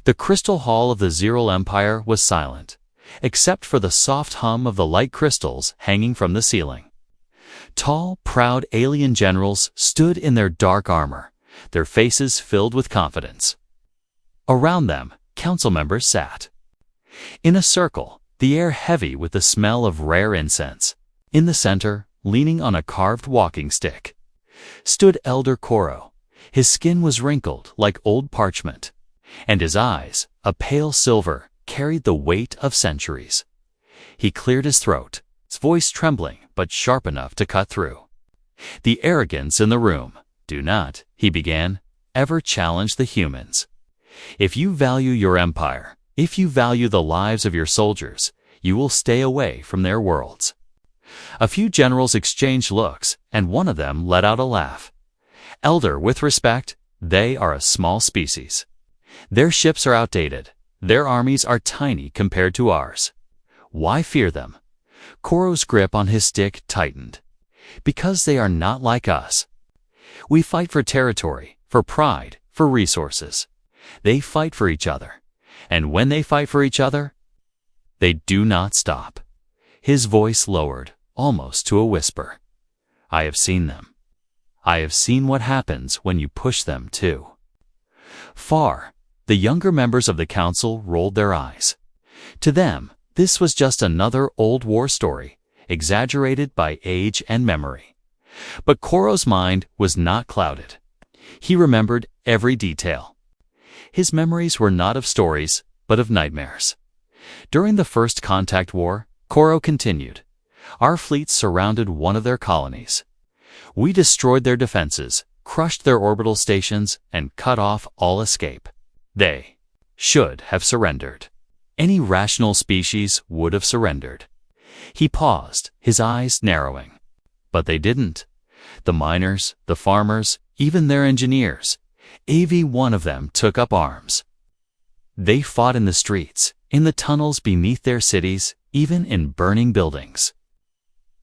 The crystal hall of the Zero Empire was silent, except for the soft hum of the light crystals hanging from the ceiling. Tall, proud alien generals stood in their dark armor, their faces filled with confidence. Around them, council members sat. In a circle, the air heavy with the smell of rare incense. In the center, leaning on a carved walking stick, stood Elder Koro. His skin was wrinkled like old parchment, and his eyes, a pale silver, carried the weight of centuries. He cleared his throat, his voice trembling but sharp enough to cut through. The arrogance in the room. Do not, he began, ever challenge the humans. If you value your empire, if you value the lives of your soldiers, you will stay away from their worlds. A few generals exchanged looks, and one of them let out a laugh. Elder, with respect, they are a small species. Their ships are outdated. Their armies are tiny compared to ours. Why fear them? Koro's grip on his stick tightened. Because they are not like us. We fight for territory, for pride, for resources. They fight for each other. And when they fight for each other, they do not stop. His voice lowered, almost to a whisper. I have seen them. I have seen what happens when you push them too. Far, the younger members of the council rolled their eyes. To them, this was just another old war story, exaggerated by age and memory. But Koro's mind was not clouded. He remembered every detail. His memories were not of stories, but of nightmares. During the First Contact War, Koro continued, our fleets surrounded one of their colonies. We destroyed their defenses, crushed their orbital stations, and cut off all escape. They should have surrendered. Any rational species would have surrendered. He paused, his eyes narrowing. But they didn't. The miners, the farmers, even their engineers, every one of them took up arms. They fought in the streets, in the tunnels beneath their cities, even in burning buildings.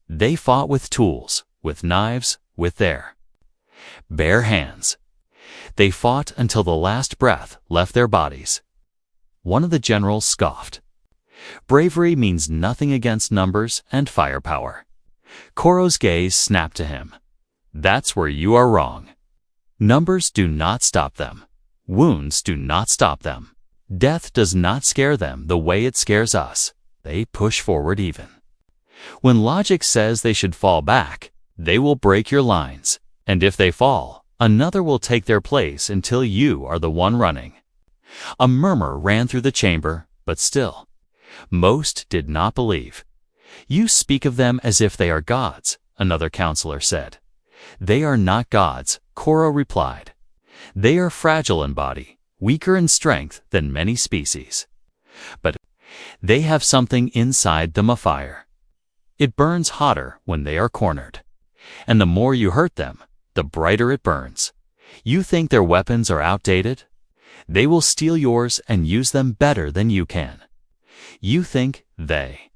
They fought with tools, with knives, with their bare hands. They fought until the last breath left their bodies. One of the generals scoffed. Bravery means nothing against numbers and firepower. Koro's gaze snapped to him. That's where you are wrong. Numbers do not stop them. Wounds do not stop them. Death does not scare them the way it scares us. They push forward even. When logic says they should fall back, they will break your lines. And if they fall, another will take their place until you are the one running. A murmur ran through the chamber, but still, most did not believe. You speak of them as if they are gods, another counselor said. They are not gods, Koro replied. They are fragile in body, weaker in strength than many species. But they have something inside them, a fire. It burns hotter when they are cornered. And the more you hurt them, the brighter it burns. You think their weapons are outdated? They will steal yours and use them better than you can. You think they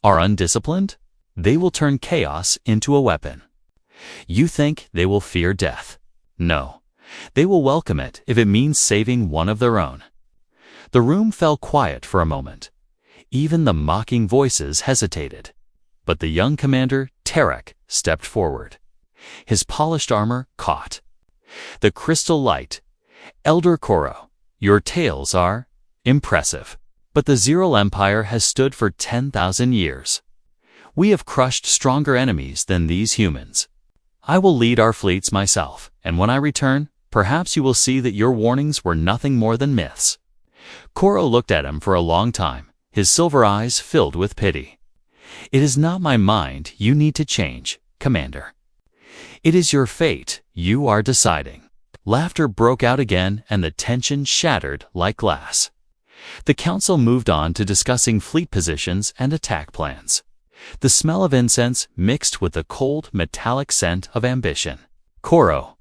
are undisciplined? They will turn chaos into a weapon. You think they will fear death? No, they will welcome it if it means saving one of their own. The room fell quiet for a moment. Even the mocking voices hesitated. But the young commander, Tarek, stepped forward. His polished armor caught the crystal light. Elder Koro, your tales are impressive, but the Zero Empire has stood for 10,000 years. We have crushed stronger enemies than these humans. I will lead our fleets myself, and when I return, perhaps you will see that your warnings were nothing more than myths. Koro looked at him for a long time, his silver eyes filled with pity. It is not my mind you need to change, Commander. It is your fate you are deciding. Laughter broke out again and the tension shattered like glass. The council moved on to discussing fleet positions and attack plans. The smell of incense mixed with the cold, metallic scent of ambition. Koro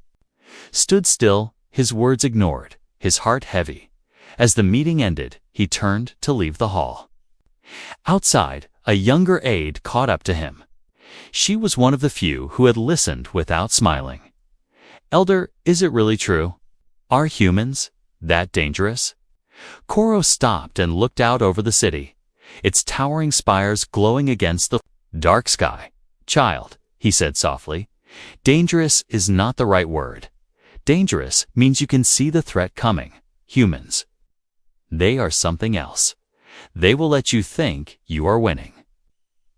stood still, his words ignored, his heart heavy. As the meeting ended, he turned to leave the hall. Outside, a younger aide caught up to him. She was one of the few who had listened without smiling. Elder, is it really true? Are humans that dangerous? Koro stopped and looked out over the city, its towering spires glowing against the dark sky. "Child," he said softly, "dangerous is not the right word. Dangerous means you can see the threat coming. Humans. They are something else. They will let you think you are winning.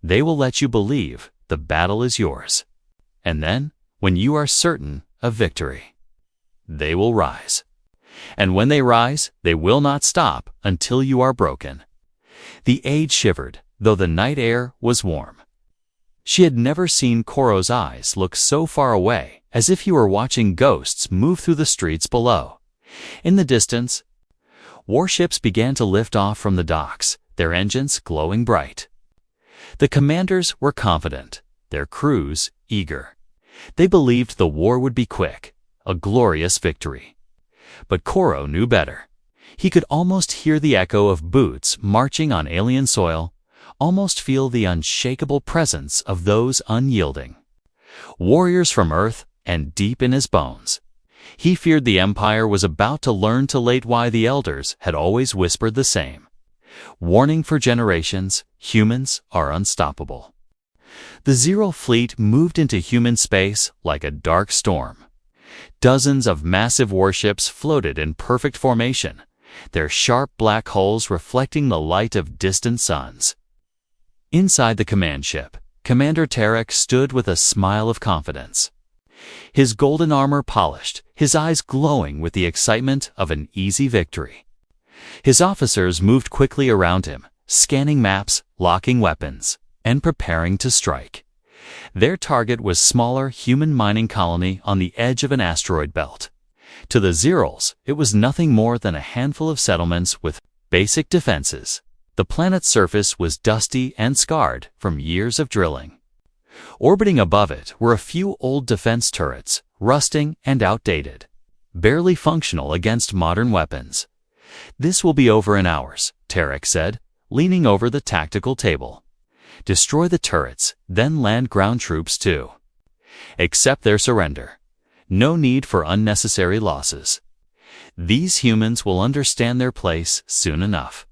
They will let you believe the battle is yours. And then, when you are certain of victory, they will rise. And when they rise, they will not stop until you are broken." The aide shivered, though the night air was warm. She had never seen Koro's eyes look so far away, as if he were watching ghosts move through the streets below. In the distance, warships began to lift off from the docks, their engines glowing bright. The commanders were confident, their crews eager. They believed the war would be quick, a glorious victory. But Koro knew better. He could almost hear the echo of boots marching on alien soil, almost feel the unshakable presence of those unyielding warriors from Earth and deep in his bones. He feared the Empire was about to learn too late why the elders had always whispered the same. Warning for generations, humans are unstoppable. The Zero fleet moved into human space like a dark storm. Dozens of massive warships floated in perfect formation, their sharp black hulls reflecting the light of distant suns. Inside the command ship, Commander Tarek stood with a smile of confidence. His golden armor polished, his eyes glowing with the excitement of an easy victory. His officers moved quickly around him, scanning maps, locking weapons, and preparing to strike. Their target was a smaller human mining colony on the edge of an asteroid belt. To the Zerols, it was nothing more than a handful of settlements with basic defenses. The planet's surface was dusty and scarred from years of drilling. Orbiting above it were a few old defense turrets, rusting and outdated, barely functional against modern weapons. "This will be over in hours," Tarek said, leaning over the tactical table. "Destroy the turrets, then land ground troops too. Accept their surrender. No need for unnecessary losses. These humans will understand their place soon enough."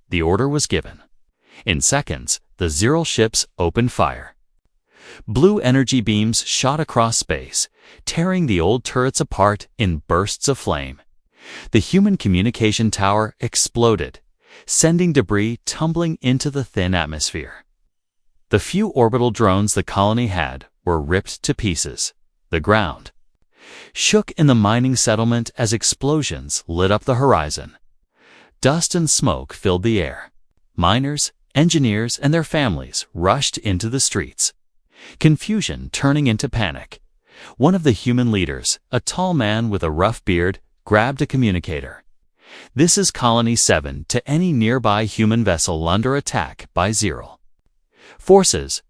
The order was given. In seconds, the Zero ships opened fire. Blue energy beams shot across space, tearing the old turrets apart in bursts of flame. The human communication tower exploded, sending debris tumbling into the thin atmosphere. The few orbital drones the colony had were ripped to pieces. The ground shook in the mining settlement as explosions lit up the horizon. Dust and smoke filled the air. Miners, engineers, and their families rushed into the streets, confusion turning into panic. One of the human leaders, a tall man with a rough beard, grabbed a communicator. "This is Colony 7 to any nearby human vessel under attack by Zero forces.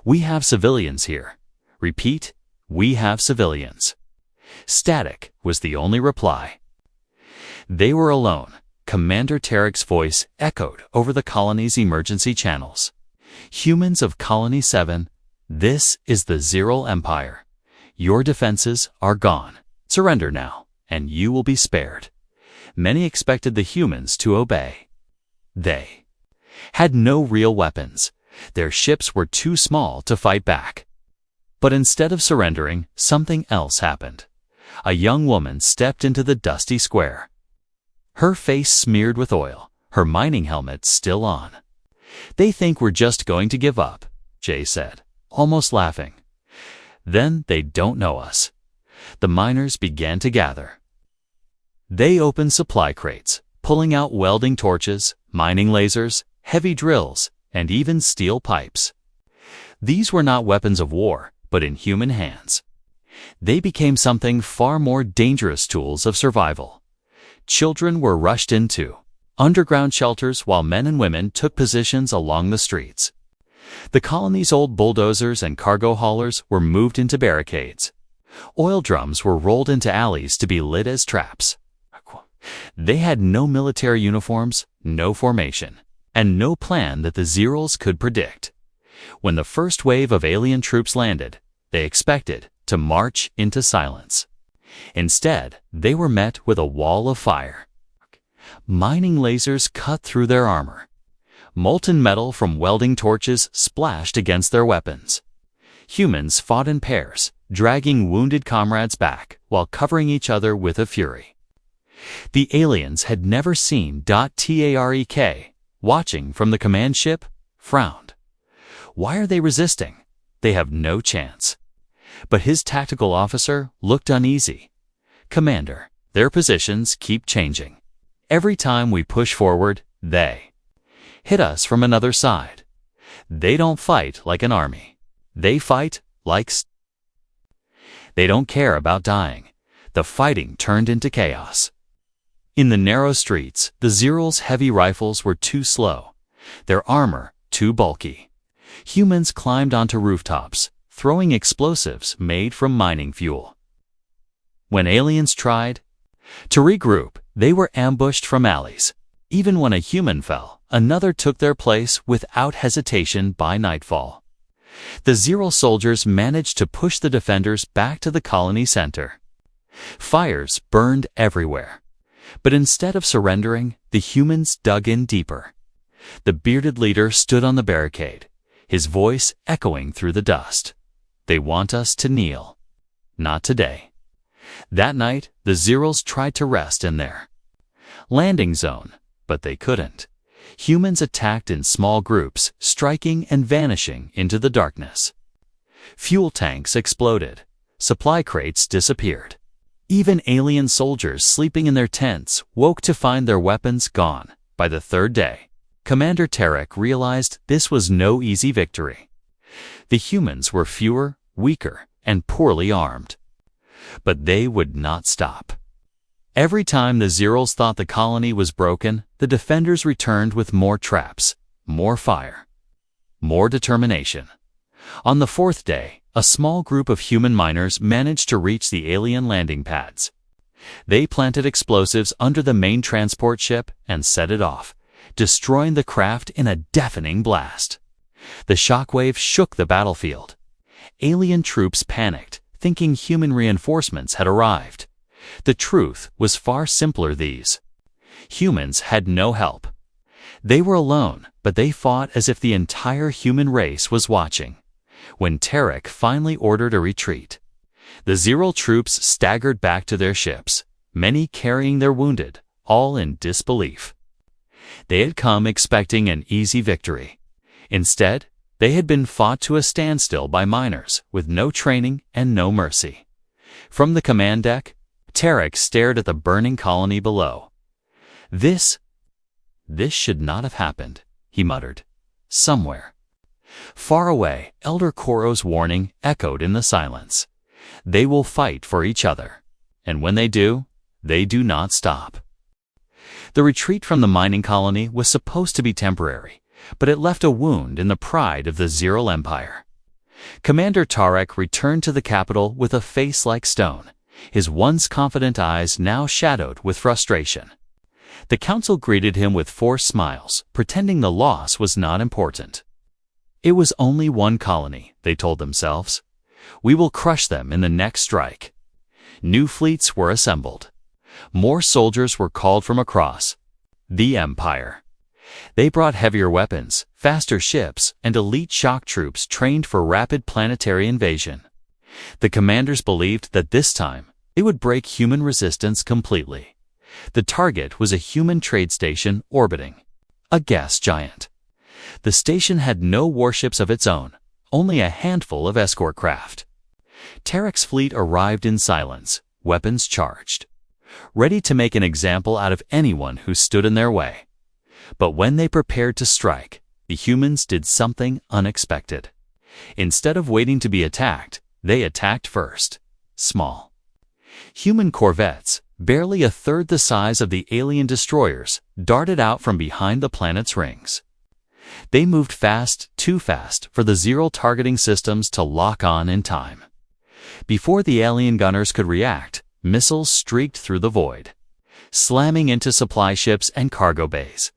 We have civilians here. Repeat, we have civilians." Static was the only reply. They were alone. Commander Tarek's voice echoed over the colony's emergency channels. "Humans of Colony 7, this is the Zero Empire. Your defenses are gone. Surrender now, and you will be spared." Many expected the humans to obey. They had no real weapons. Their ships were too small to fight back. But instead of surrendering, something else happened. A young woman stepped into the dusty square. Her face smeared with oil, her mining helmet still on. "They think we're just going to give up," Jay said, almost laughing. "Then they don't know us." The miners began to gather. They opened supply crates, pulling out welding torches, mining lasers, heavy drills, and even steel pipes. These were not weapons of war, but in human hands. They became something far more dangerous: tools of survival. Children were rushed into underground shelters while men and women took positions along the streets. The colony's old bulldozers and cargo haulers were moved into barricades. Oil drums were rolled into alleys to be lit as traps. They had no military uniforms, no formation, and no plan that the Zerols could predict. When the first wave of alien troops landed, they expected to march into silence. Instead, they were met with a wall of fire. Mining lasers cut through their armor. Molten metal from welding torches splashed against their weapons. Humans fought in pairs, dragging wounded comrades back while covering each other with a fury. The aliens had never seen Tarek, watching from the command ship, frowned. Why are they resisting? They have no chance. But his tactical officer looked uneasy. Commander, their positions keep changing. Every time we push forward, they hit us from another side. They don't fight like an army. They fight like They don't care about dying. The fighting turned into chaos. In the narrow streets, the Zerals' heavy rifles were too slow. Their armor too bulky. Humans climbed onto rooftops, throwing explosives made from mining fuel. When aliens tried to regroup, they were ambushed from alleys. Even when a human fell, another took their place without hesitation by nightfall. The Zeral soldiers managed to push the defenders back to the colony center. Fires burned everywhere. But instead of surrendering, the humans dug in deeper. The bearded leader stood on the barricade, his voice echoing through the dust. They want us to kneel. Not today. That night, the Zerals tried to rest in their landing zone, but they couldn't. Humans attacked in small groups, striking and vanishing into the darkness. Fuel tanks exploded. Supply crates disappeared. Even alien soldiers sleeping in their tents woke to find their weapons gone. By the third day, Commander Tarek realized this was no easy victory. The humans were fewer, weaker, and poorly armed. But they would not stop. Every time the Zerals thought the colony was broken, the defenders returned with more traps, more fire, more determination. On the fourth day, a small group of human miners managed to reach the alien landing pads. They planted explosives under the main transport ship and set it off, destroying the craft in a deafening blast. The shockwave shook the battlefield. Alien troops panicked, thinking human reinforcements had arrived. The truth was far simpler. These humans had no help. They were alone, but they fought as if the entire human race was watching. When Tarek finally ordered a retreat, the Zeral troops staggered back to their ships, many carrying their wounded, all in disbelief. They had come expecting an easy victory. Instead, they had been fought to a standstill by miners with no training and no mercy. From the command deck, Tarek stared at the burning colony below. This should not have happened, he muttered. Somewhere far away, Elder Koro's warning echoed in the silence. They will fight for each other, and when they do not stop. The retreat from the mining colony was supposed to be temporary, but it left a wound in the pride of the Zeral Empire. Commander Tarek returned to the capital with a face like stone, his once confident eyes now shadowed with frustration. The council greeted him with forced smiles, pretending the loss was not important. It was only one colony, they told themselves. We will crush them in the next strike. New fleets were assembled. More soldiers were called from across the empire. They brought heavier weapons, faster ships, and elite shock troops trained for rapid planetary invasion. The commanders believed that this time, it would break human resistance completely. The target was a human trade station orbiting a gas giant. The station had no warships of its own, only a handful of escort craft. Tarek's fleet arrived in silence, weapons charged, ready to make an example out of anyone who stood in their way. But when they prepared to strike, the humans did something unexpected. Instead of waiting to be attacked, they attacked first. Small human corvettes, barely a third the size of the alien destroyers, darted out from behind the planet's rings. They moved fast, too fast for the Zeral targeting systems to lock on in time. Before the alien gunners could react, missiles streaked through the void, slamming into supply ships and cargo bays.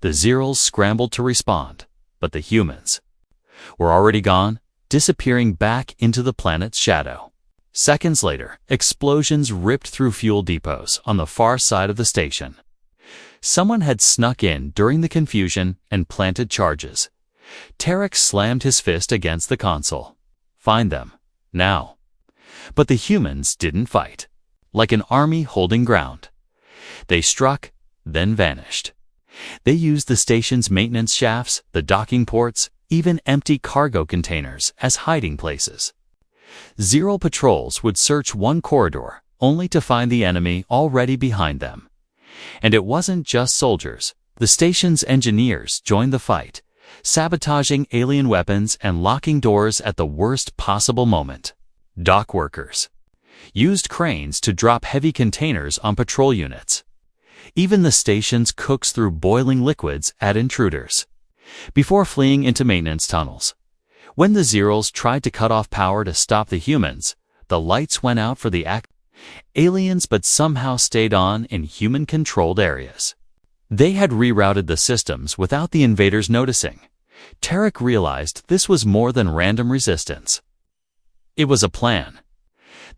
The Zerals scrambled to respond, but the humans were already gone, disappearing back into the planet's shadow. Seconds later, explosions ripped through fuel depots on the far side of the station. Someone had snuck in during the confusion and planted charges. Tarek slammed his fist against the console. Find them. Now. But the humans didn't fight. Like an army holding ground. They struck, then vanished. They used the station's maintenance shafts, the docking ports, even empty cargo containers as hiding places. Zero patrols would search one corridor, only to find the enemy already behind them. And it wasn't just soldiers. The station's engineers joined the fight, sabotaging alien weapons and locking doors at the worst possible moment. Dock workers used cranes to drop heavy containers on patrol units. Even the station's cooks threw boiling liquids at intruders before fleeing into maintenance tunnels. When the Zeros tried to cut off power to stop the humans, the lights went out for the aliens but somehow stayed on in human-controlled areas. They had rerouted the systems without the invaders noticing. Tarek realized this was more than random resistance. It was a plan.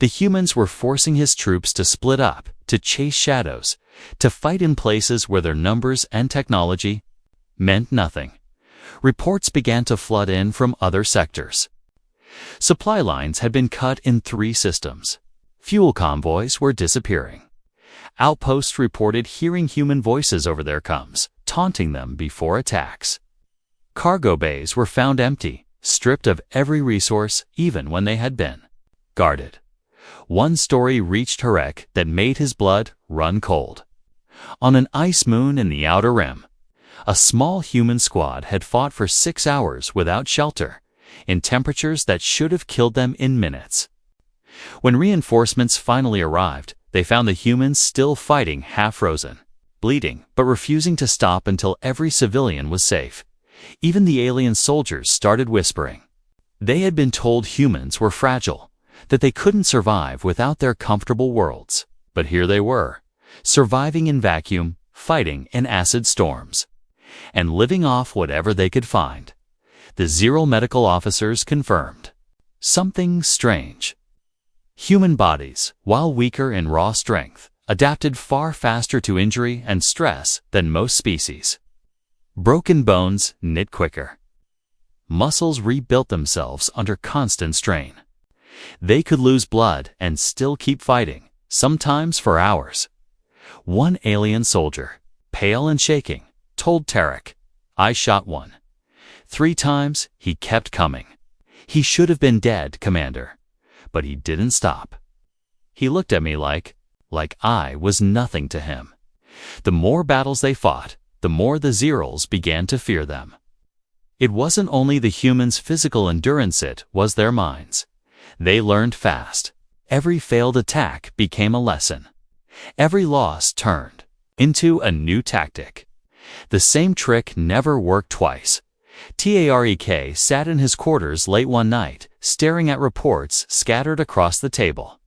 The humans were forcing his troops to split up, to chase shadows, to fight in places where their numbers and technology meant nothing. Reports began to flood in from other sectors. Supply lines had been cut in 3 systems. Fuel convoys were disappearing. Outposts reported hearing human voices over their comms, taunting them before attacks. Cargo bays were found empty, stripped of every resource even when they had been guarded. One story reached Tarek that made his blood run cold. On an ice moon in the Outer Rim, a small human squad had fought for 6 hours without shelter, in temperatures that should have killed them in minutes. When reinforcements finally arrived, they found the humans still fighting half-frozen, bleeding, but refusing to stop until every civilian was safe. Even the alien soldiers started whispering. They had been told humans were fragile, that they couldn't survive without their comfortable worlds. But here they were, surviving in vacuum, fighting in acid storms, and living off whatever they could find. The Zero medical officers confirmed something strange. Human bodies, while weaker in raw strength, adapted far faster to injury and stress than most species. Broken bones knit quicker. Muscles rebuilt themselves under constant strain. They could lose blood and still keep fighting, sometimes for hours. One alien soldier, pale and shaking, told Tarek, "I shot one. 3 times he kept coming. He should have been dead, Commander." But he didn't stop. He looked at me like I was nothing to him. The more battles they fought, the more the Zeros began to fear them. It wasn't only the humans' physical endurance, it was their minds. They learned fast. Every failed attack became a lesson. Every loss turned into a new tactic. The same trick never worked twice. Tarek sat in his quarters late one night, staring at reports scattered across the table.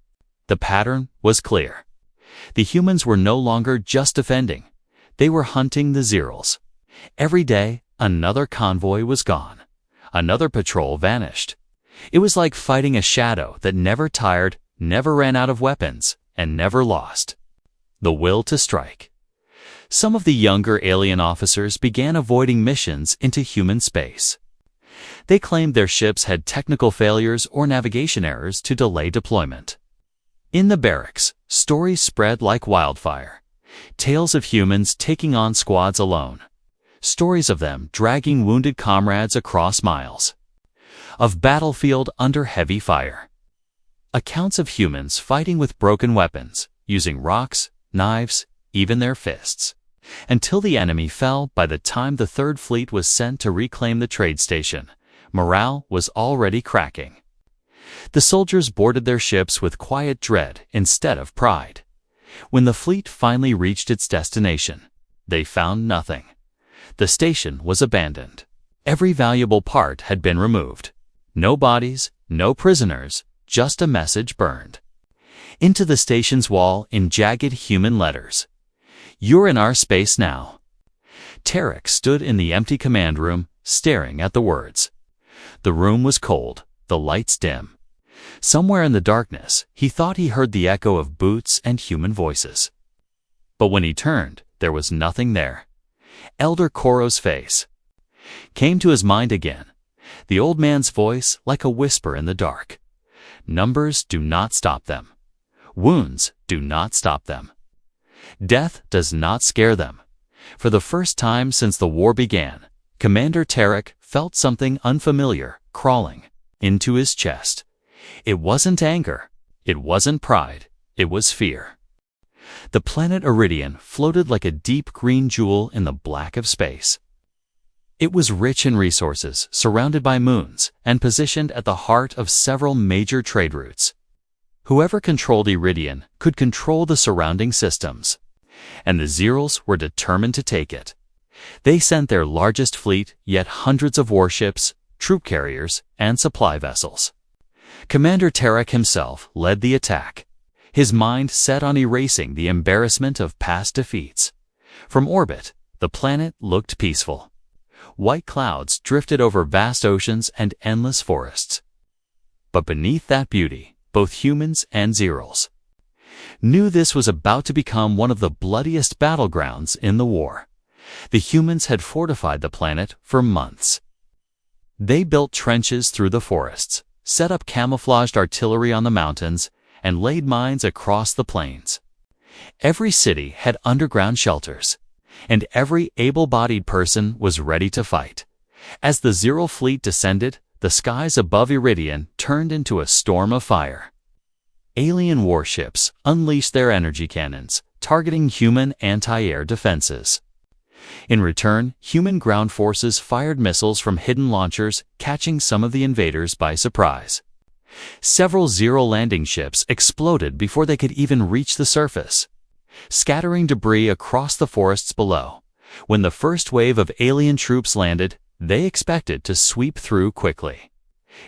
The pattern was clear. The humans were no longer just defending. They were hunting the Zeros. Every day, another convoy was gone. Another patrol vanished. It was like fighting a shadow that never tired, never ran out of weapons, and never lost the will to strike. Some of the younger alien officers began avoiding missions into human space. They claimed their ships had technical failures or navigation errors to delay deployment. In the barracks, stories spread like wildfire. Tales of humans taking on squads alone. Stories of them dragging wounded comrades across miles. Of battlefield under heavy fire. Accounts of humans fighting with broken weapons, using rocks, knives, even their fists. Until the enemy fell. By the time the Third Fleet was sent to reclaim the trade station, morale was already cracking. The soldiers boarded their ships with quiet dread instead of pride. When the fleet finally reached its destination, they found nothing. The station was abandoned. Every valuable part had been removed. No bodies, no prisoners, just a message burned into the station's wall in jagged human letters. "You're in our space now." Tarek stood in the empty command room, staring at the words. The room was cold, the lights dim. Somewhere in the darkness, he thought he heard the echo of boots and human voices. But when he turned, there was nothing there. Elder Koro's face came to his mind again, the old man's voice like a whisper in the dark. Numbers do not stop them. Wounds do not stop them. Death does not scare them. For the first time since the war began, Commander Tarek felt something unfamiliar crawling into his chest. It wasn't anger. It wasn't pride. It was fear. The planet Iridian floated like a deep green jewel in the black of space. It was rich in resources, surrounded by moons, and positioned at the heart of several major trade routes. Whoever controlled Iridian could control the surrounding systems, and the Zerals were determined to take it. They sent their largest fleet, yet hundreds of warships, troop carriers, and supply vessels. Commander Tarek himself led the attack, his mind set on erasing the embarrassment of past defeats. From orbit, the planet looked peaceful. White clouds drifted over vast oceans and endless forests. But beneath that beauty, both humans and Zerals knew this was about to become one of the bloodiest battlegrounds in the war. The humans had fortified the planet for months. They built trenches through the forests, set up camouflaged artillery on the mountains, and laid mines across the plains. Every city had underground shelters, and every able-bodied person was ready to fight. As the Zeral fleet descended, the skies above Iridian turned into a storm of fire. Alien warships unleashed their energy cannons, targeting human anti-air defenses. In return, human ground forces fired missiles from hidden launchers, catching some of the invaders by surprise. Several Zeral landing ships exploded before they could even reach the surface, scattering debris across the forests below. When the first wave of alien troops landed, they expected to sweep through quickly.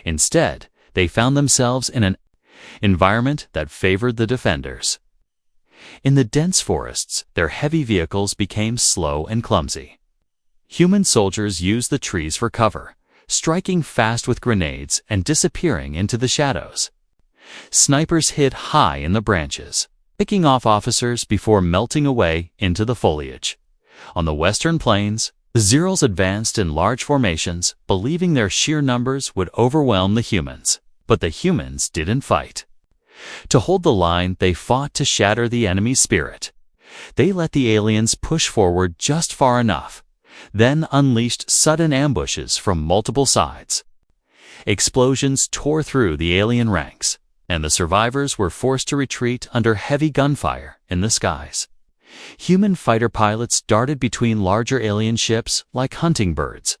Instead, they found themselves in an environment that favored the defenders. In the dense forests, their heavy vehicles became slow and clumsy. Human soldiers used the trees for cover, striking fast with grenades and disappearing into the shadows. Snipers hid high in the branches, picking off officers before melting away into the foliage. On the western plains, the Zerals advanced in large formations, believing their sheer numbers would overwhelm the humans. But the humans didn't fight. To hold the line, they fought to shatter the enemy's spirit. They let the aliens push forward just far enough, then unleashed sudden ambushes from multiple sides. Explosions tore through the alien ranks, and the survivors were forced to retreat under heavy gunfire in the skies. Human fighter pilots darted between larger alien ships like hunting birds.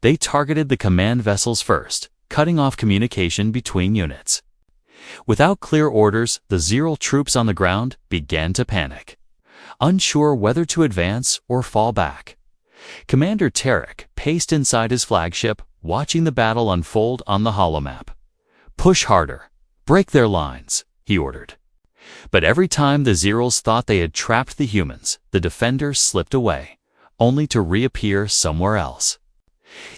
They targeted the command vessels first, cutting off communication between units. Without clear orders, the Zeral troops on the ground began to panic, unsure whether to advance or fall back. Commander Tarek paced inside his flagship, watching the battle unfold on the holomap. "Push harder. Break their lines," he ordered. But every time the Zerals thought they had trapped the humans, the defenders slipped away, only to reappear somewhere else.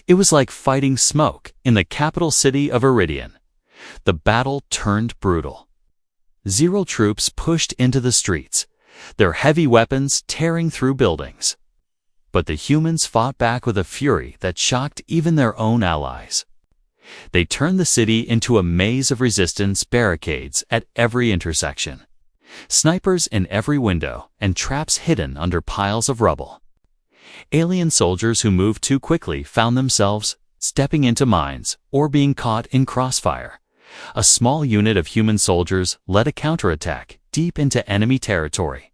It was like fighting smoke in the capital city of Iridian. The battle turned brutal. Zeral troops pushed into the streets, their heavy weapons tearing through buildings. But the humans fought back with a fury that shocked even their own allies. They turned the city into a maze of resistance barricades at every intersection, snipers in every window, and traps hidden under piles of rubble. Alien soldiers who moved too quickly found themselves stepping into mines or being caught in crossfire. A small unit of human soldiers led a counterattack deep into enemy territory,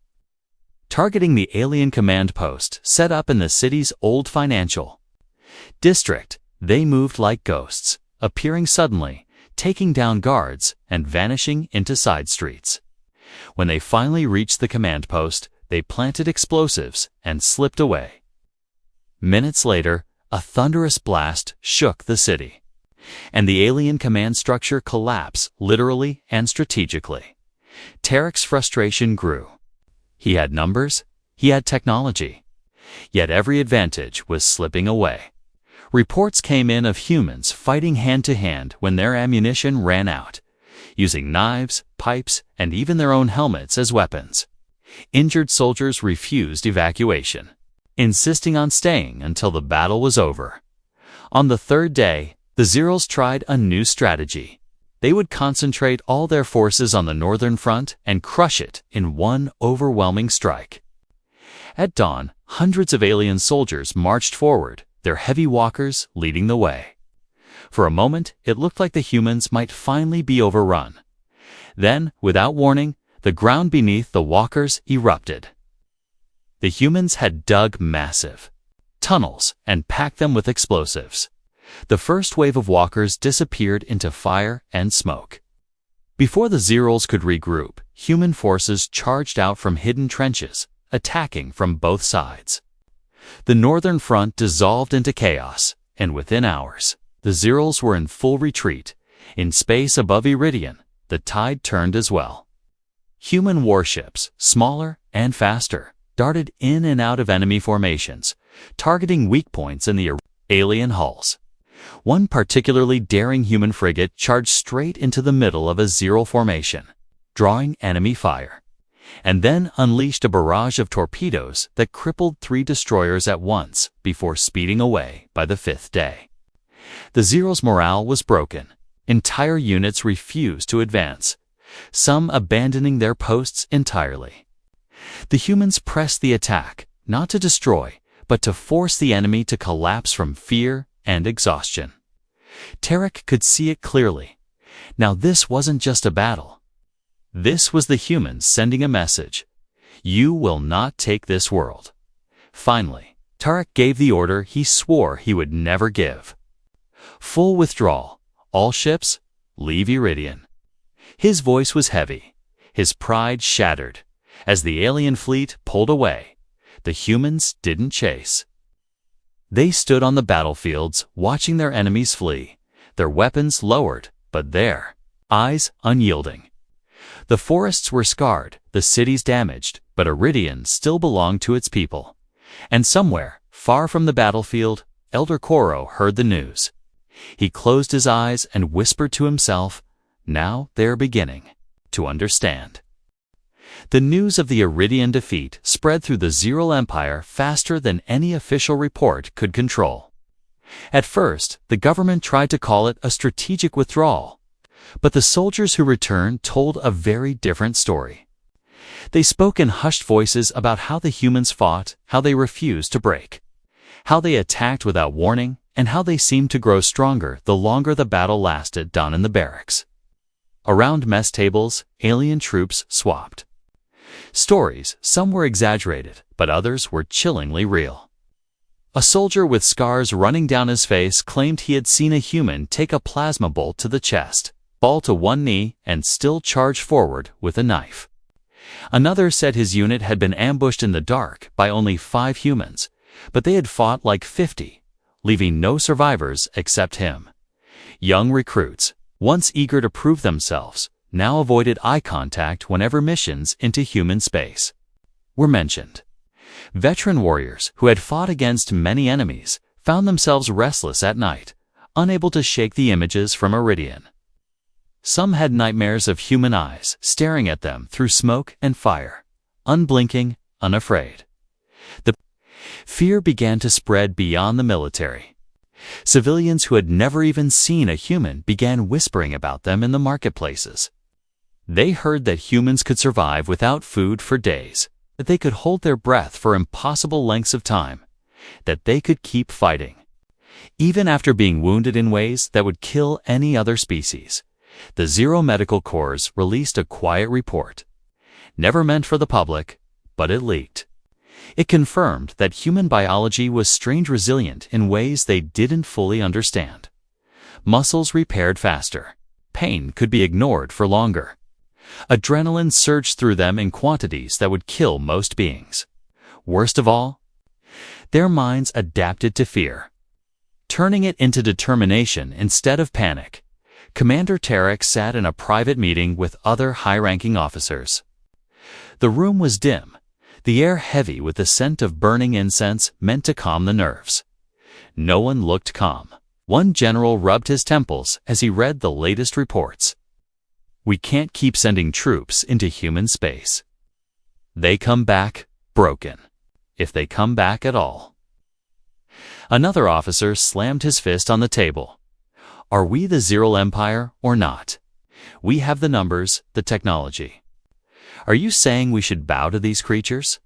targeting the alien command post set up in the city's old financial district. They moved like ghosts, appearing suddenly, taking down guards, and vanishing into side streets. When they finally reached the command post, they planted explosives and slipped away. Minutes later, a thunderous blast shook the city, and the alien command structure collapsed literally and strategically. Tarek's frustration grew. He had numbers, he had technology, yet every advantage was slipping away. Reports came in of humans fighting hand-to-hand when their ammunition ran out, using knives, pipes, and even their own helmets as weapons. Injured soldiers refused evacuation, insisting on staying until the battle was over. On the third day, the Zeros tried a new strategy. They would concentrate all their forces on the northern front and crush it in one overwhelming strike. At dawn, hundreds of alien soldiers marched forward, their heavy walkers leading the way. For a moment, it looked like the humans might finally be overrun. Then, without warning, the ground beneath the walkers erupted. The humans had dug massive tunnels and packed them with explosives. The first wave of walkers disappeared into fire and smoke. Before the Zeros could regroup, human forces charged out from hidden trenches, attacking from both sides. The northern front dissolved into chaos, and within hours, the Zeros were in full retreat. In space above Iridian, the tide turned as well. Human warships, smaller and faster, darted in and out of enemy formations, targeting weak points in the alien hulls. One particularly daring human frigate charged straight into the middle of a Zero formation, drawing enemy fire, and then unleashed a barrage of torpedoes that crippled 3 destroyers at once before speeding away by the 5th day. The Zero's morale was broken. Entire units refused to advance, some abandoning their posts entirely. The humans pressed the attack, not to destroy, but to force the enemy to collapse from fear and exhaustion. Tarek could see it clearly. Now this wasn't just a battle. This was the humans sending a message. You will not take this world. Finally, Tarek gave the order he swore he would never give. Full withdrawal. All ships, leave Iridian. His voice was heavy, his pride shattered. As the alien fleet pulled away, the humans didn't chase. They stood on the battlefields, watching their enemies flee, their weapons lowered, but their eyes unyielding. The forests were scarred, the cities damaged, but Iridian still belonged to its people. And somewhere, far from the battlefield, Elder Koro heard the news. He closed his eyes and whispered to himself, now they're beginning to understand. The news of the Iridian defeat spread through the Zero Empire faster than any official report could control. At first, the government tried to call it a strategic withdrawal, but the soldiers who returned told a very different story. They spoke in hushed voices about how the humans fought, how they refused to break, how they attacked without warning, and how they seemed to grow stronger the longer the battle lasted down in the barracks. Around mess tables, alien troops swapped. Stories, some were exaggerated, but others were chillingly real. A soldier with scars running down his face claimed he had seen a human take a plasma bolt to the chest, fall to one knee, and still charge forward with a knife. Another said his unit had been ambushed in the dark by only 5 humans, but they had fought like 50, leaving no survivors except him. Young recruits, once eager to prove themselves, now avoided eye contact whenever missions into human space were mentioned. Veteran warriors who had fought against many enemies found themselves restless at night, unable to shake the images from Iridian. Some had nightmares of human eyes staring at them through smoke and fire, unblinking, unafraid. The fear began to spread beyond the military. Civilians who had never even seen a human began whispering about them in the marketplaces. They heard that humans could survive without food for days, that they could hold their breath for impossible lengths of time, that they could keep fighting, even after being wounded in ways that would kill any other species. The Zero Medical Corps released a quiet report, never meant for the public, but it leaked. It confirmed that human biology was strange resilient in ways they didn't fully understand. Muscles repaired faster. Pain could be ignored for longer. Adrenaline surged through them in quantities that would kill most beings. Worst of all, their minds adapted to fear, turning it into determination instead of panic. Commander Tarek sat in a private meeting with other high-ranking officers. The room was dim, the air heavy with the scent of burning incense meant to calm the nerves. No one looked calm. One general rubbed his temples as he read the latest reports. We can't keep sending troops into human space. They come back broken, if they come back at all. Another officer slammed his fist on the table. Are we the Zero Empire or not? We have the numbers, the technology. Are you saying we should bow to these creatures?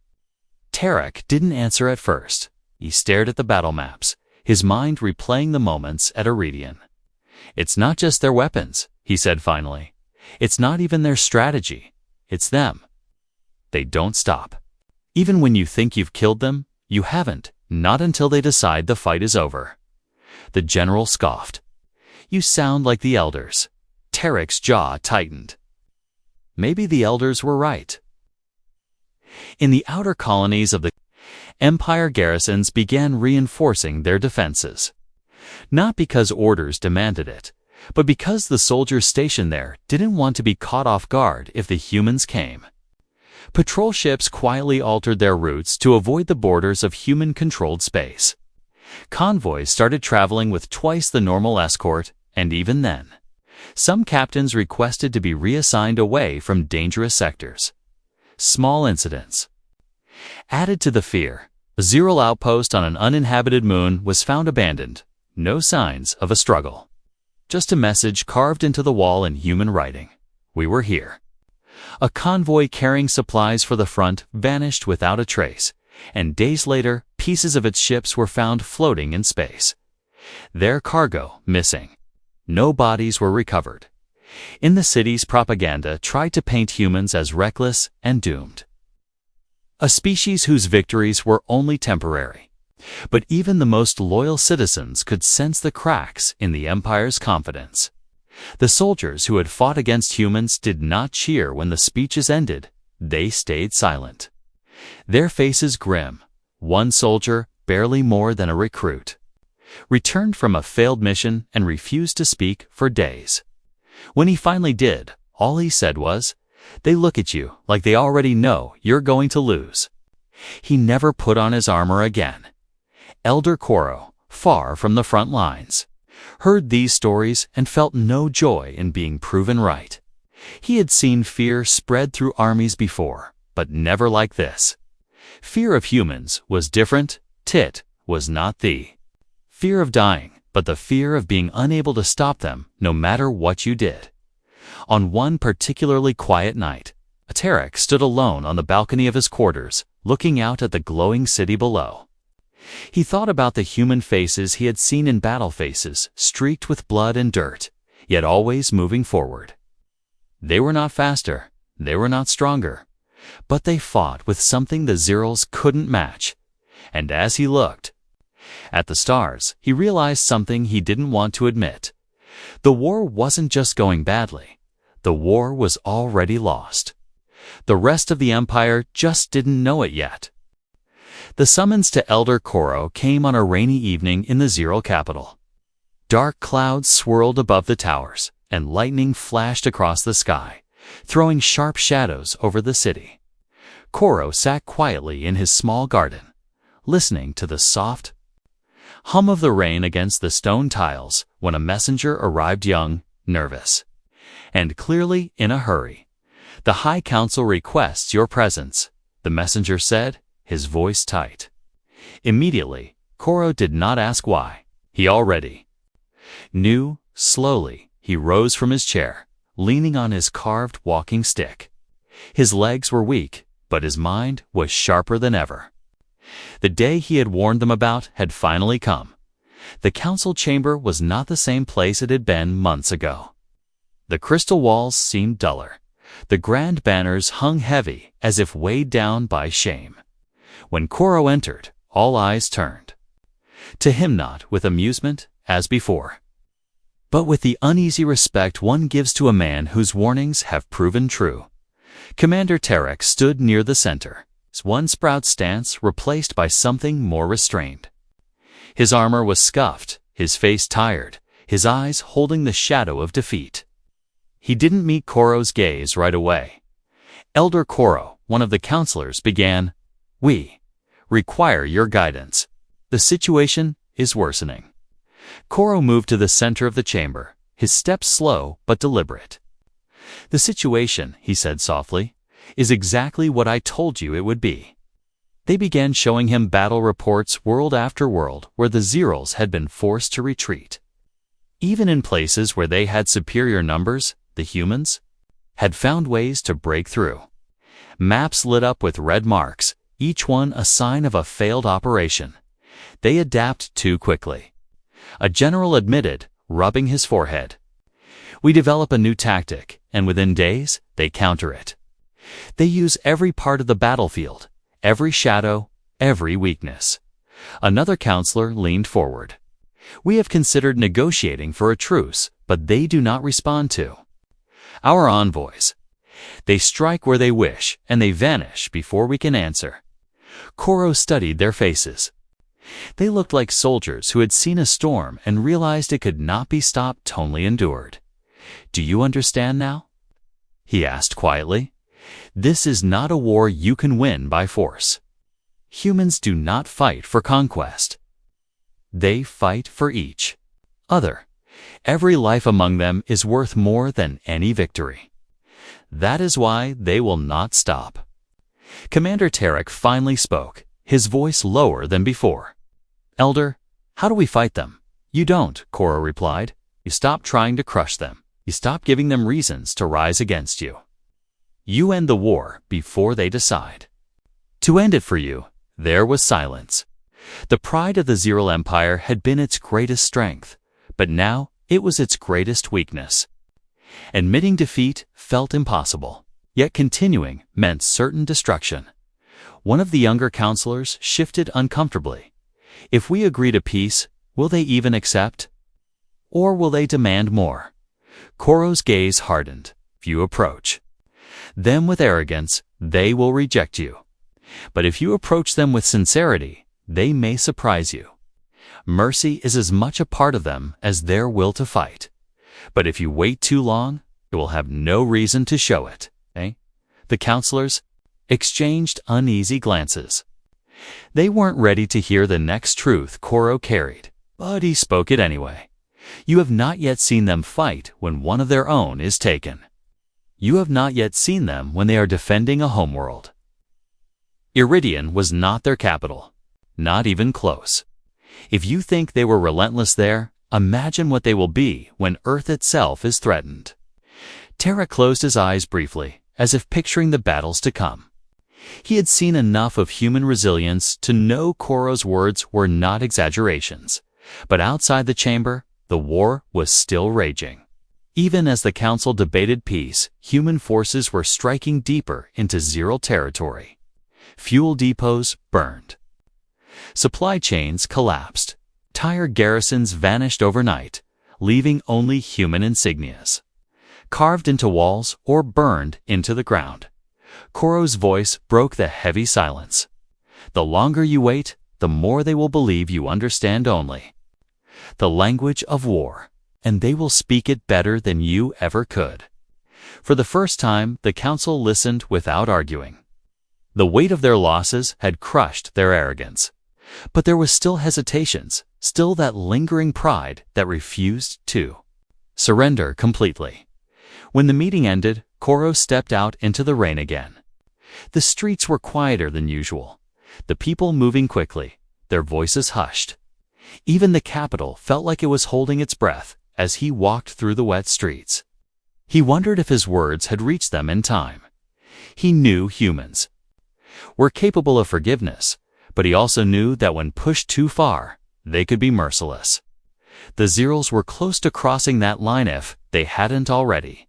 Tarek didn't answer at first. He stared at the battle maps, his mind replaying the moments at Iridian. It's not just their weapons, he said finally. It's not even their strategy. It's them. They don't stop. Even when you think you've killed them, you haven't, not until they decide the fight is over. The general scoffed. You sound like the elders. Tarek's jaw tightened. Maybe the elders were right. In the outer colonies of the Empire, garrisons began reinforcing their defenses. Not because orders demanded it, but because the soldiers stationed there didn't want to be caught off guard if the humans came. Patrol ships quietly altered their routes to avoid the borders of human-controlled space. Convoys started traveling with twice the normal escort, and even then, some captains requested to be reassigned away from dangerous sectors. Small incidents. Added to the fear, a Zero outpost on an uninhabited moon was found abandoned. No signs of a struggle. Just a message carved into the wall in human writing. We were here. A convoy carrying supplies for the front vanished without a trace, and days later, pieces of its ships were found floating in space. Their cargo missing. No bodies were recovered. In the cities, propaganda tried to paint humans as reckless and doomed. A species whose victories were only temporary. But even the most loyal citizens could sense the cracks in the Empire's confidence. The soldiers who had fought against humans did not cheer when the speeches ended. They stayed silent. Their faces grim. One soldier, barely more than a recruit, returned from a failed mission and refused to speak for days. When he finally did, all he said was, "They look at you like they already know you're going to lose." He never put on his armor again. Elder Koro, far from the front lines, heard these stories and felt no joy in being proven right. He had seen fear spread through armies before, but never like this. Fear of humans was different. Tit was not the fear of dying, but the fear of being unable to stop them no matter what you did. On one particularly quiet night, Tarek stood alone on the balcony of his quarters, looking out at the glowing city below. He thought about the human faces he had seen in battle, faces streaked with blood and dirt, yet always moving forward. They were not faster, they were not stronger, but they fought with something the Zeros couldn't match. And as he looked at the stars, he realized something he didn't want to admit. The war wasn't just going badly. The war was already lost. The rest of the Empire just didn't know it yet. The summons to Elder Koro came on a rainy evening in the Zero capital. Dark clouds swirled above the towers, and lightning flashed across the sky, throwing sharp shadows over the city. Koro sat quietly in his small garden, listening to the soft hum of the rain against the stone tiles when a messenger arrived, young, nervous, and clearly in a hurry. "The High Council requests your presence," the messenger said, his voice tight. Immediately, Koro did not ask why. He already knew. Slowly, he rose from his chair, leaning on his carved walking stick. His legs were weak, but his mind was sharper than ever. The day he had warned them about had finally come. The council chamber was not the same place it had been months ago. The crystal walls seemed duller. The grand banners hung heavy, as if weighed down by shame. When Koro entered, all eyes turned to him, not with amusement, as before, but with the uneasy respect one gives to a man whose warnings have proven true. Commander Tarek stood near the center, his one sprout stance replaced by something more restrained. His armor was scuffed, his face tired, his eyes holding the shadow of defeat. He didn't meet Koro's gaze right away. Elder Koro, one of the counselors, began, "We require your guidance. The situation is worsening." Koro moved to the center of the chamber, his steps slow but deliberate. "The situation," he said softly, is exactly what I told you it would be." They began showing him battle reports world after world where the Zeros had been forced to retreat. Even in places where they had superior numbers, the humans had found ways to break through. Maps lit up with red marks, each one a sign of a failed operation. They adapt too quickly. A general admitted, rubbing his forehead. "We develop a new tactic, and within days, they counter it. They use every part of the battlefield, every shadow, every weakness." Another counselor leaned forward. "We have considered negotiating for a truce, but they do not respond to our envoys. They strike where they wish, and they vanish before we can answer." Koro studied their faces. They looked like soldiers who had seen a storm and realized it could not be stopped, only endured. "Do you understand now?" he asked quietly. "This is not a war you can win by force. Humans do not fight for conquest. They fight for each other. Every life among them is worth more than any victory. That is why they will not stop." Commander Tarek finally spoke, his voice lower than before. "Elder, how do we fight them?" "You don't," Koro replied. "You stop trying to crush them. You stop giving them reasons to rise against you. You end the war before they decide to end it for you." There was silence. The pride of the Zero Empire had been its greatest strength, but now it was its greatest weakness. Admitting defeat felt impossible, yet continuing meant certain destruction. One of the younger counselors shifted uncomfortably. "If we agree to peace, will they even accept? Or will they demand more?" Koro's gaze hardened. "If you approach them with arrogance, they will reject you. But if you approach them with sincerity, they may surprise you. Mercy is as much a part of them as their will to fight. But if you wait too long, you will have no reason to show it." The counselors exchanged uneasy glances. They weren't ready to hear the next truth Koro carried, but he spoke it anyway. "You have not yet seen them fight when one of their own is taken. You have not yet seen them when they are defending a homeworld." Iridian was not their capital, not even close. If you think they were relentless there, imagine what they will be when Earth itself is threatened. Tarek closed his eyes briefly, as if picturing the battles to come. He had seen enough of human resilience to know Koro's words were not exaggerations. But outside the chamber, the war was still raging. Even as the council debated peace, human forces were striking deeper into Zero territory. Fuel depots burned. Supply chains collapsed. Entire garrisons vanished overnight, leaving only human insignias, carved into walls or burned into the ground. Koro's voice broke the heavy silence. "The longer you wait, the more they will believe you understand only the language of war, and they will speak it better than you ever could." For the first time, the council listened without arguing. The weight of their losses had crushed their arrogance. But there was still hesitations, still that lingering pride that refused to surrender completely. When the meeting ended, Koro stepped out into the rain again. The streets were quieter than usual, the people moving quickly, their voices hushed. Even the capital felt like it was holding its breath as he walked through the wet streets. He wondered if his words had reached them in time. He knew humans were capable of forgiveness, but he also knew that when pushed too far, they could be merciless. The Zeros were close to crossing that line if they hadn't already.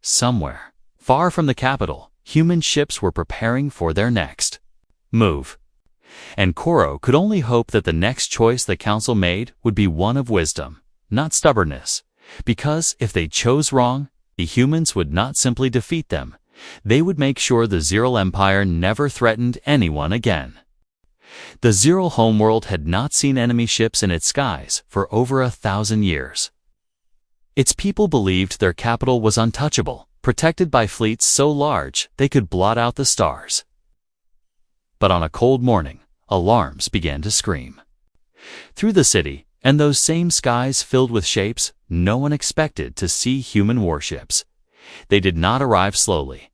Somewhere, far from the capital, human ships were preparing for their next move. And Koro could only hope that the next choice the council made would be one of wisdom, not stubbornness, because if they chose wrong, the humans would not simply defeat them, they would make sure the Zero Empire never threatened anyone again. The Zero homeworld had not seen enemy ships in its skies for over 1,000 years. Its people believed their capital was untouchable, protected by fleets so large they could blot out the stars. But on a cold morning, alarms began to scream. Through the city, and those same skies filled with shapes, no one expected to see human warships. They did not arrive slowly.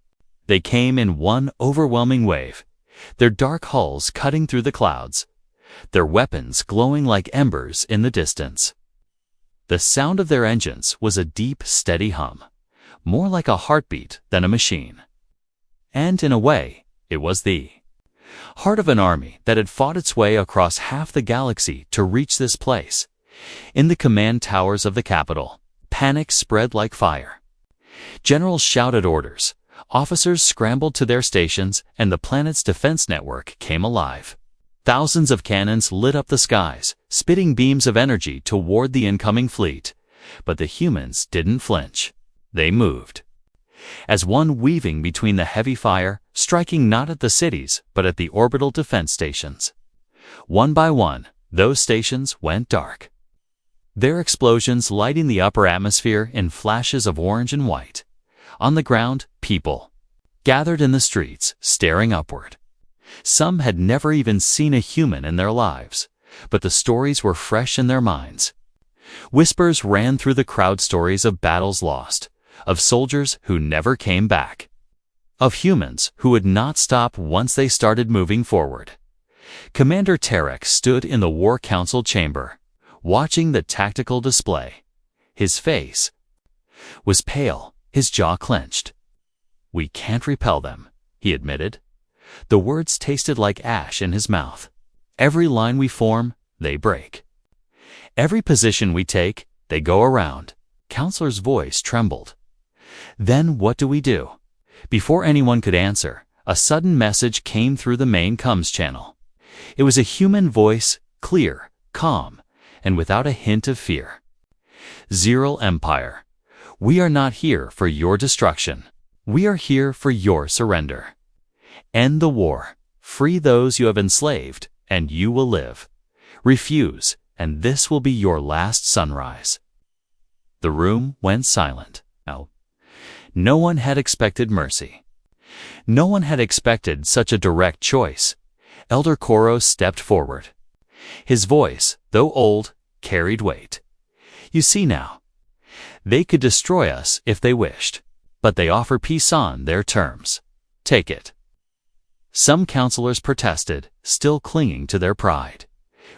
They came in one overwhelming wave, their dark hulls cutting through the clouds, their weapons glowing like embers in the distance. The sound of their engines was a deep, steady hum, more like a heartbeat than a machine. And in a way, it was the heart of an army that had fought its way across half the galaxy to reach this place. In the command towers of the capital, panic spread like fire. Generals shouted orders, officers scrambled to their stations, and the planet's defense network came alive. Thousands of cannons lit up the skies, spitting beams of energy toward the incoming fleet. But the humans didn't flinch. They moved. As one weaving between the heavy fire, striking not at the cities, but at the orbital defense stations. One by one, those stations went dark, their explosions lighting the upper atmosphere in flashes of orange and white. On the ground, people gathered in the streets, staring upward. Some had never even seen a human in their lives, but the stories were fresh in their minds. Whispers ran through the crowd, stories of battles lost, of soldiers who never came back, of humans who would not stop once they started moving forward. Commander Tarek stood in the War Council chamber, watching the tactical display. His face was pale, his jaw clenched. "We can't repel them," he admitted. The words tasted like ash in his mouth. "Every line we form, they break. Every position we take, they go around." Counselor's voice trembled. "Then what do we do?" Before anyone could answer, a sudden message came through the main comms channel. It was a human voice, clear, calm, and without a hint of fear. "Zero Empire, we are not here for your destruction. We are here for your surrender. End the war, free those you have enslaved, and you will live. Refuse, and this will be your last sunrise." The room went silent. No one had expected mercy. No one had expected such a direct choice. Elder Koro stepped forward. His voice, though old, carried weight. "You see now, they could destroy us if they wished, but they offer peace on their terms. Take it." Some counselors protested, still clinging to their pride.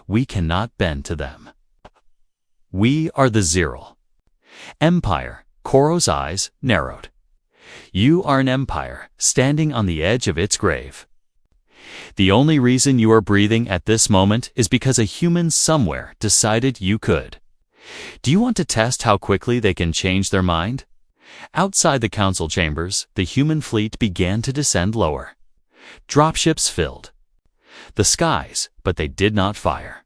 "We cannot bend to them. We are the Zero Empire." Koro's eyes narrowed. "You are an empire standing on the edge of its grave. The only reason you are breathing at this moment is because a human somewhere decided you could. Do you want to test how quickly they can change their mind?" Outside the council chambers, the human fleet began to descend lower. Dropships filled the skies, but they did not fire.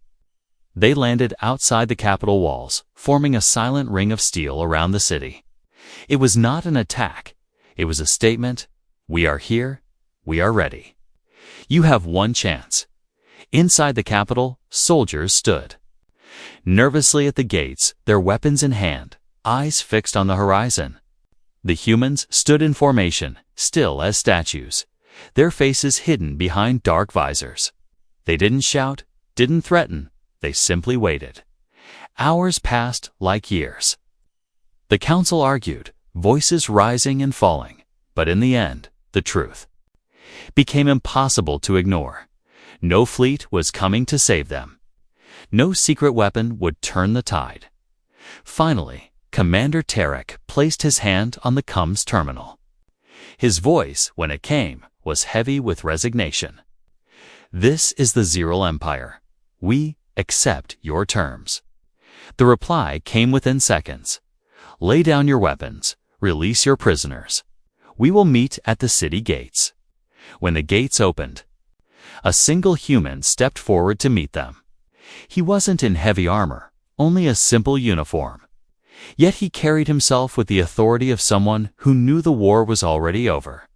They landed outside the capital walls, forming a silent ring of steel around the city. It was not an attack. It was a statement. "We are here. We are ready. You have one chance." Inside the capital, soldiers stood nervously at the gates, their weapons in hand, eyes fixed on the horizon. The humans stood in formation, still as statues, their faces hidden behind dark visors. They didn't shout, didn't threaten, they simply waited. Hours passed like years. The council argued, voices rising and falling, but in the end, the truth became impossible to ignore. No fleet was coming to save them. No secret weapon would turn the tide. Finally, Commander Tarek placed his hand on the comms terminal. His voice, when it came, was heavy with resignation. "This is the Zero Empire. We accept your terms." The reply came within seconds. "Lay down your weapons. Release your prisoners. We will meet at the city gates." When the gates opened, a single human stepped forward to meet them. He wasn't in heavy armor, only a simple uniform. Yet he carried himself with the authority of someone who knew the war was already over.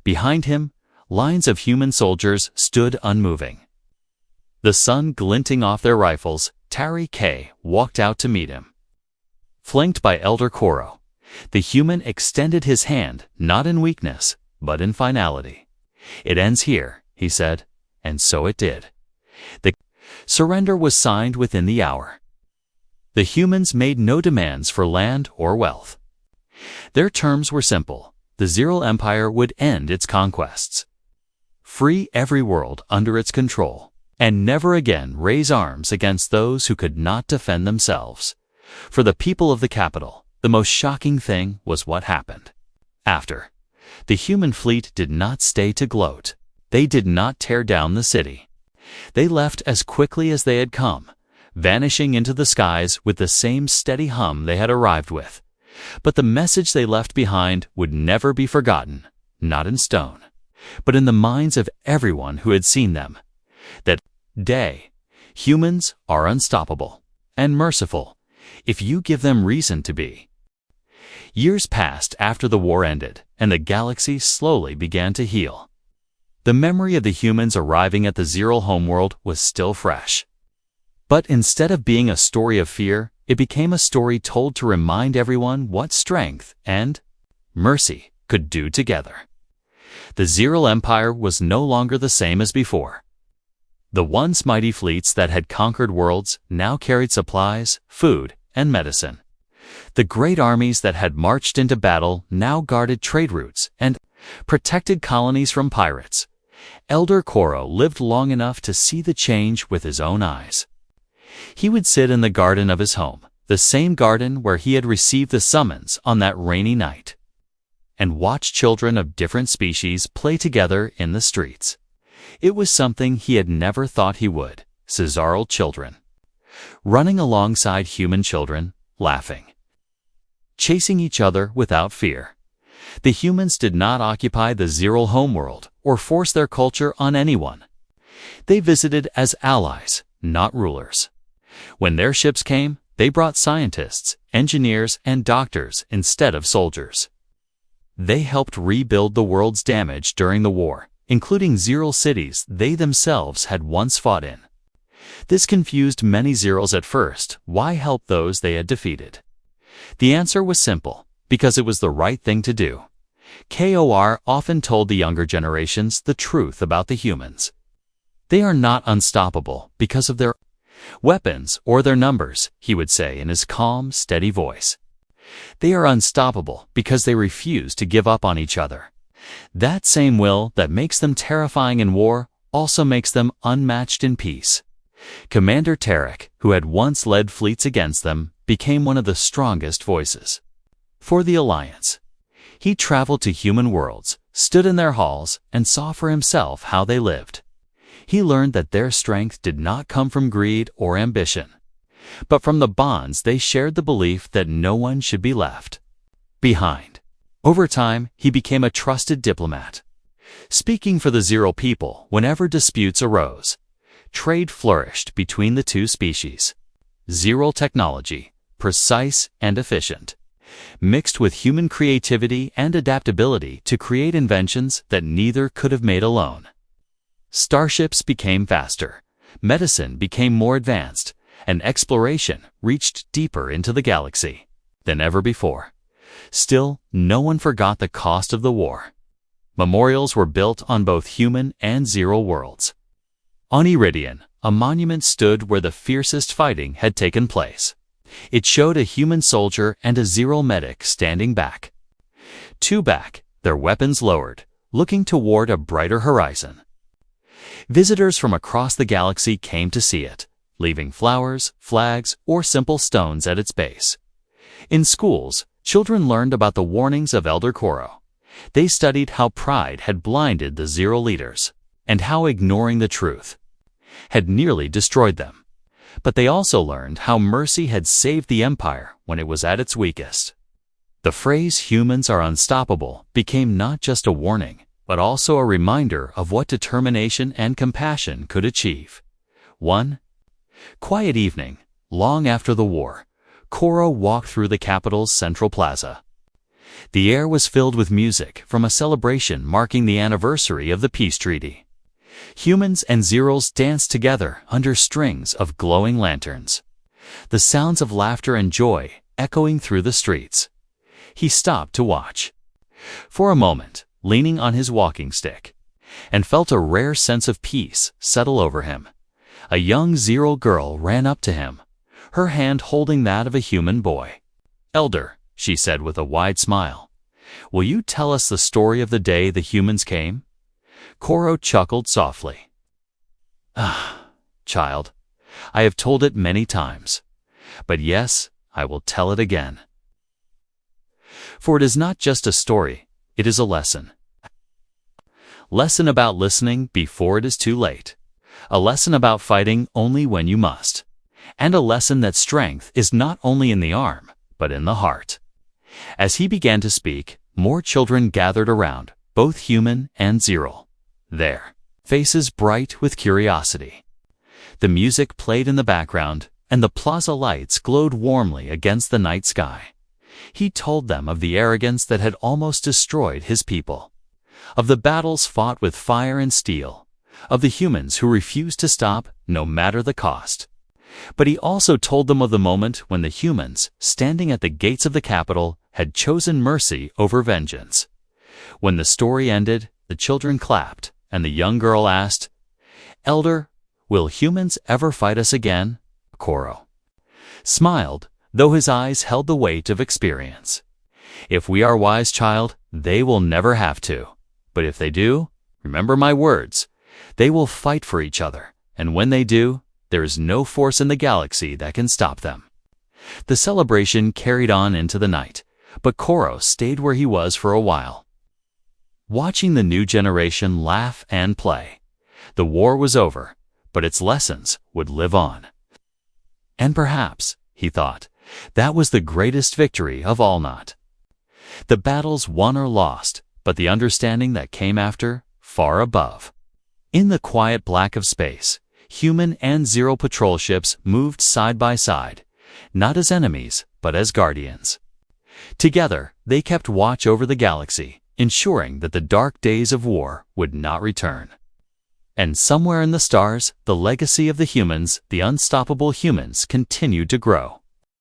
Behind him, lines of human soldiers stood unmoving. The sun glinting off their rifles, Tari K walked out to meet him. Flanked by Elder Koro, the human extended his hand, not in weakness, but in finality. "It ends here," he said, and so it did. The surrender was signed within the hour. The humans made no demands for land or wealth. Their terms were simple: the Zero Empire would end its conquests, free every world under its control, and never again raise arms against those who could not defend themselves. For the people of the capital, the most shocking thing was what happened after. The human fleet did not stay to gloat. They did not tear down the city. They left as quickly as they had come, vanishing into the skies with the same steady hum they had arrived with. But the message they left behind would never be forgotten, not in stone, but in the minds of everyone who had seen them. That day, humans are unstoppable and merciful if you give them reason to be. Years passed after the war ended, and the galaxy slowly began to heal. The memory of the humans arriving at the Zero homeworld was still fresh. But instead of being a story of fear, it became a story told to remind everyone what strength and mercy could do together. The Zero Empire was no longer the same as before. The once mighty fleets that had conquered worlds now carried supplies, food, and medicine. The great armies that had marched into battle now guarded trade routes and protected colonies from pirates. Elder Koro lived long enough to see the change with his own eyes. He would sit in the garden of his home, the same garden where he had received the summons on that rainy night, and watch children of different species play together in the streets. It was something he had never thought he would. Caesaral children, running alongside human children, laughing, chasing each other without fear. The humans did not occupy the Zero homeworld or force their culture on anyone. They visited as allies, not rulers. When their ships came, they brought scientists, engineers, and doctors instead of soldiers. They helped rebuild the world's damage during the war, including Zero cities they themselves had once fought in. This confused many Zeros at first. Why help those they had defeated? The answer was simple: because it was the right thing to do. KOR often told the younger generations the truth about the humans. They are not unstoppable because of their weapons or their numbers, he would say in his calm, steady voice. They are unstoppable because they refuse to give up on each other. That same will that makes them terrifying in war also makes them unmatched in peace. Commander Tarek, who had once led fleets against them, became one of the strongest voices for the Alliance. He traveled to human worlds, stood in their halls, and saw for himself how they lived. He learned that their strength did not come from greed or ambition, but from the bonds they shared, the belief that no one should be left behind. Over time, he became a trusted diplomat, speaking for the Zero people whenever disputes arose. Trade flourished between the two species. Zero technology, precise and efficient, mixed with human creativity and adaptability to create inventions that neither could have made alone. Starships became faster, medicine became more advanced, and exploration reached deeper into the galaxy than ever before. Still, no one forgot the cost of the war. Memorials were built on both human and Zero worlds. On Iridian, a monument stood where the fiercest fighting had taken place. It showed a human soldier and a Zero medic standing back. Two back, their weapons lowered, looking toward a brighter horizon. Visitors from across the galaxy came to see it, leaving flowers, flags, or simple stones at its base. In schools, children learned about the warnings of Elder Koro. They studied how pride had blinded the Zero leaders, and how ignoring the truth had nearly destroyed them. But they also learned how mercy had saved the Empire when it was at its weakest. The phrase "humans are unstoppable" became not just a warning, but also a reminder of what determination and compassion could achieve. One quiet evening, long after the war, Koro walked through the capital's central plaza. The air was filled with music from a celebration marking the anniversary of the peace treaty. Humans and Zeros danced together under strings of glowing lanterns, the sounds of laughter and joy echoing through the streets. He stopped to watch for a moment, leaning on his walking stick, and felt a rare sense of peace settle over him. A young Zero girl ran up to him, her hand holding that of a human boy. "Elder," she said with a wide smile, Will you tell us the story of the day the humans came? Koro chuckled softly. Ah, child, I have told it many times. But yes, I will tell it again. For it is not just a story, it is a lesson. Lesson about listening before it is too late. A lesson about fighting only when you must. And a lesson that strength is not only in the arm, but in the heart. As he began to speak, more children gathered around, both human and Zero. Their faces bright with curiosity. The music played in the background, and the plaza lights glowed warmly against the night sky. He told them of the arrogance that had almost destroyed his people, of the battles fought with fire and steel, of the humans who refused to stop no matter the cost. But he also told them of the moment when the humans, standing at the gates of the capital, had chosen mercy over vengeance. When the story ended, the children clapped, and the young girl asked, "Elder, will humans ever fight us again?" Koro smiled, though his eyes held the weight of experience. "If we are wise, child, they will never have to. But if they do, remember my words. They will fight for each other, and when they do, there is no force in the galaxy that can stop them." The celebration carried on into the night, but Koro stayed where he was for a while, watching the new generation laugh and play. The war was over, but its lessons would live on. And perhaps, he thought, that was the greatest victory of all not. The battles won or lost, but the understanding that came after, far above. In the quiet black of space, human and Zero patrol ships moved side by side, not as enemies, but as guardians. Together, they kept watch over the galaxy, ensuring that the dark days of war would not return. And somewhere in the stars, the legacy of the humans, the unstoppable humans, continued to grow.